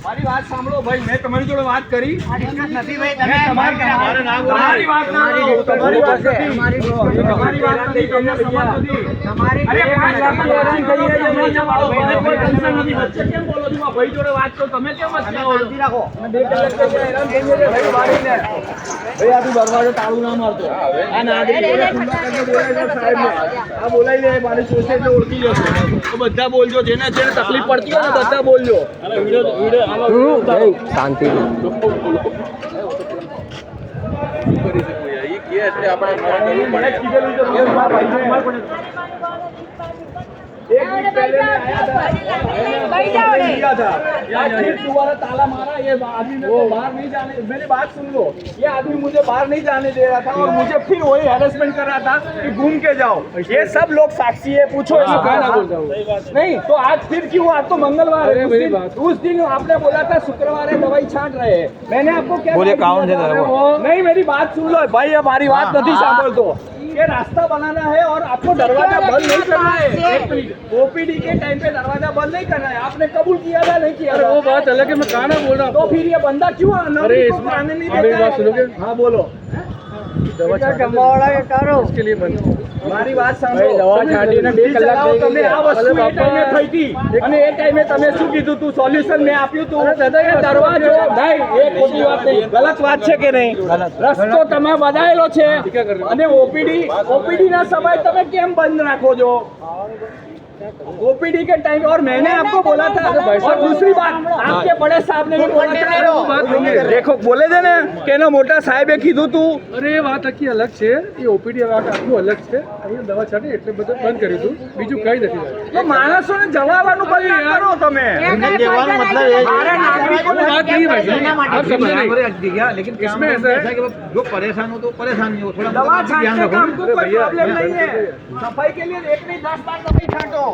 મારી વાત સાંભળો ભાઈ, મેં તમારી જોડે વાત કરી નથી ભાઈ, તમારી વાત ના કરો. તમારી વાત નથી. તમારી વાત નથી. તમને સમજ નથી. અરે 5 લાખની વોરંટી કરી છે, નહીં જવાડો. ભાઈને કોઈ ટેન્શન નથી. વચ્ચે કેમ બોલો છો? આ ભાઈ જોડે વાત કરો. તમે કેમ વચ્ચે બોલો? રાખો. 2 કલાક થઈ ગયા, હેરાન થઈ ગયા ભાઈ વાળીને. ભાઈ આ તું દરવાજો તાળું ના મારતો. આ નાગરિક ખુલ્લા કરીને બોલાય છે સાહેબને. આ બોલાઈ લે, મારી સોસે એટલે ઓળખી જશે. તો બધા બોલજો, જેને જેને તકલીફ પડતી હોય ને બધા બોલજો. શાંતિ एक वीक पहले मैं आया था, लिया था, यार फिर दोबारा ताला मारा। ये आदमी मेरे को बाहर नहीं जाने, मेरी बात सुन लो, ये आदमी मुझे बाहर नहीं जाने दे रहा था और मुझे फिर वही हैरेसमेंट कर रहा था कि घूम के जाओ। ये सब लोग साक्षी है, पूछो नहीं तो आज फिर क्यों? आज तो मंगलवार है, उस दिन आपने बोला था शुक्रवार है दवाई छांट रहे हैं। मैंने आपको क्या बोले काउंट है? नहीं मेरी बात सुन लो भाई, हमारी बात नहीं सांभल तो ये रास्ता बनाना है और आपको दरवाजा बंद नहीं करना है। एक मिनट, ओपीडी के टाइम पे दरवाजा बंद नहीं करना है। आपने कबूल किया था नहीं किया था? वो बात अलग है, मैं कहाँ ना बोल रहा हूँ। तो फिर ये बंदा क्यों आने नहीं देता है? हाँ बोलो। इसके लिए बंद મારી વાત સાંભળો, દવા છાંટીને 2 કલાક થઈ તમે આ વસ્તુ એ ટાઈમે થઈ હતી અને એ ટાઈમે તમે શું કીધું તું? સોલ્યુશન મેં આપ્યું તું. દરવાજો ભાઈ એ ખોટી વાત નહીં, ગલત વાત છે કે નહીં? રસ્તો તમે બનાવેલો છે અને ओपीडी ના સમય તમે કેમ બંધ રાખો છો? ओपीडी के टाइम और मैंने आपको बोला था। और दूसरी बात, आपके बड़े साहब ने भी बोला था। देखो बोले थे ने કે એનો મોટા સાહેબે કીધું તું. અરે એ વાત આખી અલગ છે, એ ઓપીડી વાત આખું અલગ છે. અહીંયા દવા છાંટી એટલે બધું બંધ કર્યું હતું, બીજું કઈ નથી. તો માણસોને જવાવાનું બંધ ના કરો તમે. हमारे नागरिकों ने बात नहीं भाई, आप समझे नहीं। लेकिन इसमें ऐसा है कि जो परेशान हो तो परेशान नहीं हो, थोड़ा दवा ध्यान छांटने रखो। का हमको कोई प्रॉब्लम नहीं है। सफाई के लिए 1 नहीं 10 बार दवाई छांटो।